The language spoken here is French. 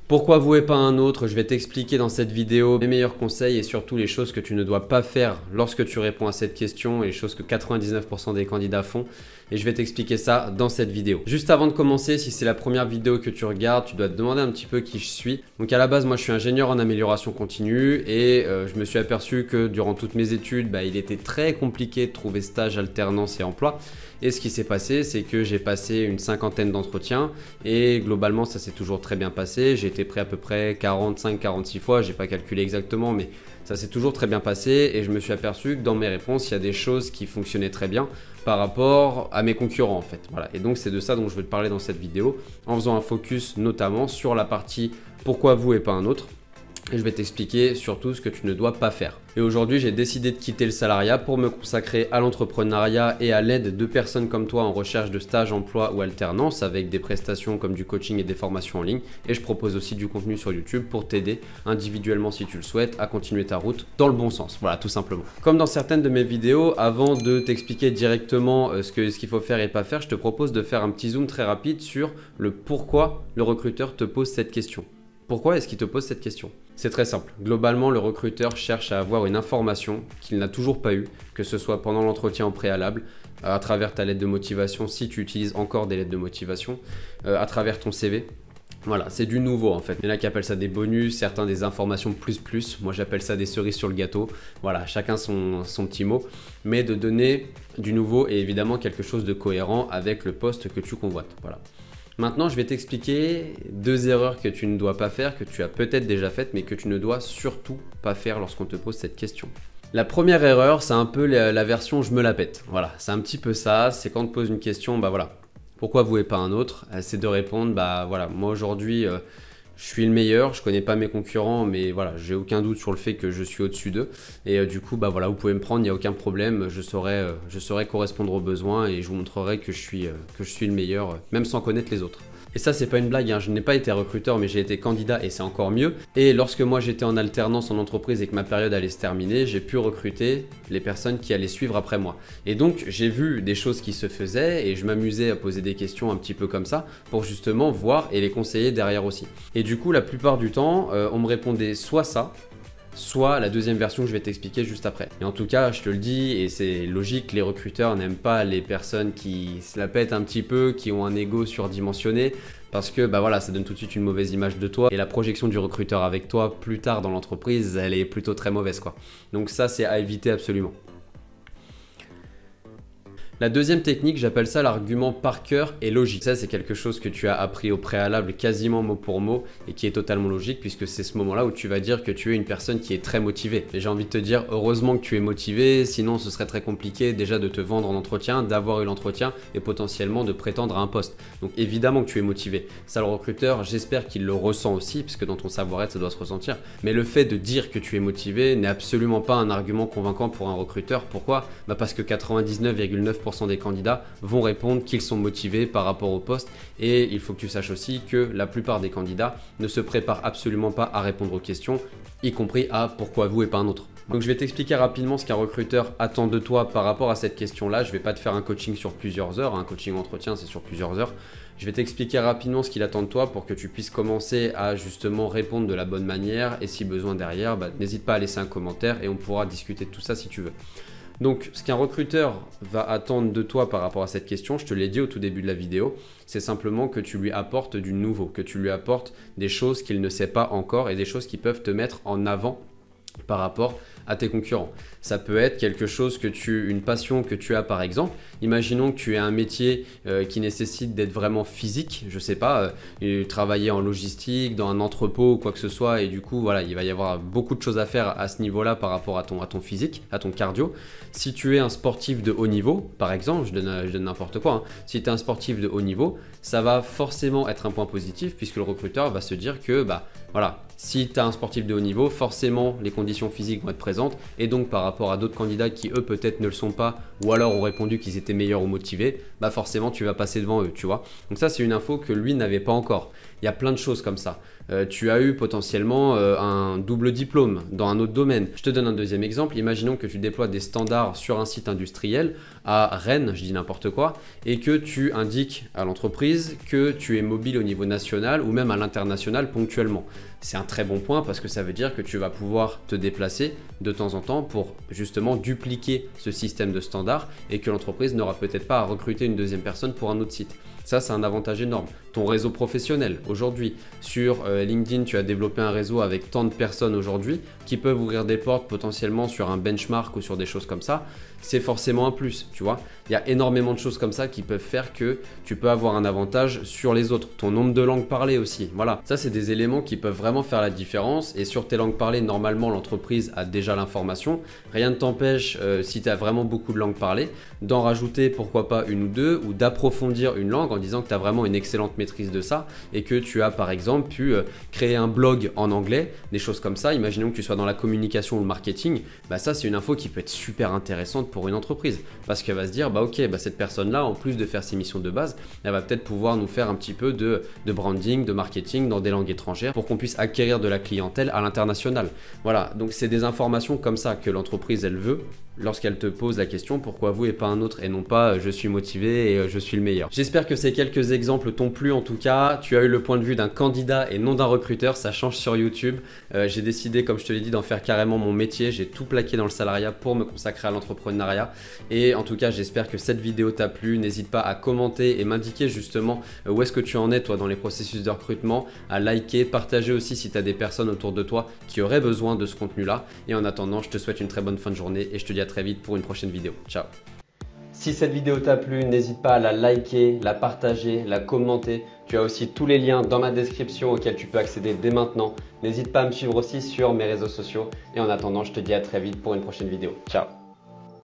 Pourquoi vous et pas un autre? Je vais t'expliquer dans cette vidéo mes meilleurs conseils et surtout les choses que tu ne dois pas faire lorsque tu réponds à cette question et les choses que 99% des candidats font. Et je vais t'expliquer ça dans cette vidéo. Juste avant de commencer, si c'est la première vidéo que tu regardes, tu dois te demander un petit peu qui je suis. Donc à la base, moi je suis ingénieur en amélioration continue et je me suis aperçu que durant toutes mes études, il était très compliqué de trouver stage, alternance et emploi. Et ce qui s'est passé, c'est que j'ai passé une cinquantaine d'entretiens et globalement ça s'est toujours très bien passé. J'ai été pris à peu près 45-46 fois, j'ai pas calculé exactement, mais ça s'est toujours très bien passé et je me suis aperçu que dans mes réponses, il y a des choses qui fonctionnaient très bien par rapport à mes concurrents en fait. Voilà. Et donc c'est de ça dont je vais te parler dans cette vidéo en faisant un focus notamment sur la partie pourquoi vous et pas un autre. Et je vais t'expliquer surtout ce que tu ne dois pas faire. Et aujourd'hui, j'ai décidé de quitter le salariat pour me consacrer à l'entrepreneuriat et à l'aide de personnes comme toi en recherche de stage, emploi ou alternance avec des prestations comme du coaching et des formations en ligne. Et je propose aussi du contenu sur YouTube pour t'aider individuellement si tu le souhaites à continuer ta route dans le bon sens. Voilà, tout simplement. Comme dans certaines de mes vidéos, avant de t'expliquer directement ce qu'il faut faire et pas faire, je te propose de faire un petit zoom très rapide sur le pourquoi le recruteur te pose cette question. Pourquoi est-ce qu'il te pose cette question? C'est très simple. Globalement, le recruteur cherche à avoir une information qu'il n'a toujours pas eue, que ce soit pendant l'entretien en préalable, à travers ta lettre de motivation, si tu utilises encore des lettres de motivation, à travers ton CV. Voilà, c'est du nouveau en fait. Il y en a qui appellent ça des bonus, certains des informations plus. Moi, j'appelle ça des cerises sur le gâteau. Voilà, chacun son petit mot. Mais de donner du nouveau et évidemment quelque chose de cohérent avec le poste que tu convoites. Voilà. Maintenant, je vais t'expliquer deux erreurs que tu ne dois pas faire, que tu as peut-être déjà faites, mais que tu ne dois surtout pas faire lorsqu'on te pose cette question. La première erreur, c'est un peu la version « je me la pète ». Voilà, c'est un petit peu ça, c'est quand on te pose une question, voilà, pourquoi vous et pas un autre? C'est de répondre, voilà, moi aujourd'hui, je suis le meilleur, je connais pas mes concurrents, mais voilà, j'ai aucun doute sur le fait que je suis au-dessus d'eux. Et du coup, voilà, vous pouvez me prendre, il n'y a aucun problème, je saurai correspondre aux besoins et je vous montrerai que je suis le meilleur, même sans connaître les autres. Et ça, c'est pas une blague, hein. Je n'ai pas été recruteur, mais j'ai été candidat et c'est encore mieux. Et lorsque moi j'étais en alternance en entreprise et que ma période allait se terminer, j'ai pu recruter les personnes qui allaient suivre après moi. Et donc, j'ai vu des choses qui se faisaient et je m'amusais à poser des questions un petit peu comme ça pour justement voir et les conseiller derrière aussi. Et du coup, la plupart du temps, on me répondait soit ça, soit la deuxième version que je vais t'expliquer juste après. Et en tout cas, je te le dis, et c'est logique, les recruteurs n'aiment pas les personnes qui se la pètent un petit peu, qui ont un ego surdimensionné, parce que voilà, ça donne tout de suite une mauvaise image de toi, et la projection du recruteur avec toi plus tard dans l'entreprise, elle est plutôt très mauvaise quoi. Donc ça, c'est à éviter absolument. La deuxième technique, j'appelle ça l'argument par cœur et logique. Ça, c'est quelque chose que tu as appris au préalable quasiment mot pour mot et qui est totalement logique puisque c'est ce moment-là où tu vas dire que tu es une personne qui est très motivée. Et j'ai envie de te dire, heureusement que tu es motivé, sinon ce serait très compliqué déjà de te vendre en entretien, d'avoir eu l'entretien et potentiellement de prétendre à un poste. Donc évidemment que tu es motivé. Ça, le recruteur, j'espère qu'il le ressent aussi puisque dans ton savoir-être, ça doit se ressentir. Mais le fait de dire que tu es motivé n'est absolument pas un argument convaincant pour un recruteur. Pourquoi? Parce que 99,9% des candidats vont répondre qu'ils sont motivés par rapport au poste et il faut que tu saches aussi que la plupart des candidats ne se préparent absolument pas à répondre aux questions, y compris à pourquoi vous et pas un autre. Donc je vais t'expliquer rapidement ce qu'un recruteur attend de toi par rapport à cette question-là. Je ne vais pas te faire un coaching sur plusieurs heures, un coaching entretien c'est sur plusieurs heures. Je vais t'expliquer rapidement ce qu'il attend de toi pour que tu puisses commencer à justement répondre de la bonne manière et si besoin derrière, n'hésite pas à laisser un commentaire et on pourra discuter de tout ça si tu veux. Donc, ce qu'un recruteur va attendre de toi par rapport à cette question, je te l'ai dit au tout début de la vidéo, c'est simplement que tu lui apportes du nouveau, que tu lui apportes des choses qu'il ne sait pas encore et des choses qui peuvent te mettre en avant par rapport à tes concurrents. Ça peut être quelque chose une passion que tu as par exemple. Imaginons que tu aies un métier qui nécessite d'être vraiment physique, je sais pas, travailler en logistique, dans un entrepôt ou quoi que ce soit et du coup voilà, il va y avoir beaucoup de choses à faire à ce niveau-là par rapport à ton physique, à ton cardio. Si tu es un sportif de haut niveau, par exemple, je donne n'importe quoi, hein. Si tu es un sportif de haut niveau, ça va forcément être un point positif puisque le recruteur va se dire que voilà, si tu as un sportif de haut niveau, forcément les conditions physiques vont être présentes et donc par rapport à d'autres candidats qui eux peut-être ne le sont pas ou alors ont répondu qu'ils étaient meilleurs ou motivés, forcément tu vas passer devant eux, tu vois. Donc ça c'est une info que lui n'avait pas encore. Il y a plein de choses comme ça. Tu as eu potentiellement un double diplôme dans un autre domaine. Je te donne un deuxième exemple. Imaginons que tu déploies des standards sur un site industriel à Rennes, je dis n'importe quoi, et que tu indiques à l'entreprise que tu es mobile au niveau national ou même à l'international ponctuellement. C'est un très bon point parce que ça veut dire que tu vas pouvoir te déplacer de temps en temps pour justement dupliquer ce système de standards et que l'entreprise n'aura peut-être pas à recruter une deuxième personne pour un autre site. Ça, c'est un avantage énorme. Ton réseau professionnel, aujourd'hui, sur LinkedIn, tu as développé un réseau avec tant de personnes aujourd'hui qui peuvent ouvrir des portes potentiellement sur un benchmark ou sur des choses comme ça. C'est forcément un plus, tu vois. Il y a énormément de choses comme ça qui peuvent faire que tu peux avoir un avantage sur les autres. Ton nombre de langues parlées aussi, voilà. Ça, c'est des éléments qui peuvent vraiment faire la différence. Et sur tes langues parlées, normalement, l'entreprise a déjà l'information. Rien ne t'empêche, si tu as vraiment beaucoup de langues parlées, d'en rajouter pourquoi pas une ou deux ou d'approfondir une langue en disant que tu as vraiment une excellente maîtrise de ça et que tu as par exemple pu créer un blog en anglais, des choses comme ça. Imaginons que tu sois dans la communication ou le marketing, bah ça c'est une info qui peut être super intéressante pour une entreprise parce qu'elle va se dire bah ok, bah cette personne là en plus de faire ses missions de base, elle va peut-être pouvoir nous faire un petit peu de branding, de marketing dans des langues étrangères pour qu'on puisse acquérir de la clientèle à l'international. Voilà, donc c'est des informations comme ça que l'entreprise elle veut lorsqu'elle te pose la question pourquoi vous et pas un autre et non pas je suis motivé et je suis le meilleur. J'espère que ces quelques exemples t'ont plu en tout cas. Tu as eu le point de vue d'un candidat et non d'un recruteur, ça change sur YouTube. J'ai décidé, comme je te l'ai dit, d'en faire carrément mon métier. J'ai tout plaqué dans le salariat pour me consacrer à l'entrepreneuriat. Et en tout cas, j'espère que cette vidéo t'a plu. N'hésite pas à commenter et m'indiquer justement où est-ce que tu en es toi dans les processus de recrutement, à liker, partager aussi si tu as des personnes autour de toi qui auraient besoin de ce contenu-là. Et en attendant, je te souhaite une très bonne fin de journée et je te dis à très vite pour une prochaine vidéo. Ciao. Si cette vidéo t'a plu, n'hésite pas à la liker, la partager, la commenter. Tu as aussi tous les liens dans ma description auxquels tu peux accéder dès maintenant. N'hésite pas à me suivre aussi sur mes réseaux sociaux. Et en attendant, je te dis à très vite pour une prochaine vidéo. Ciao.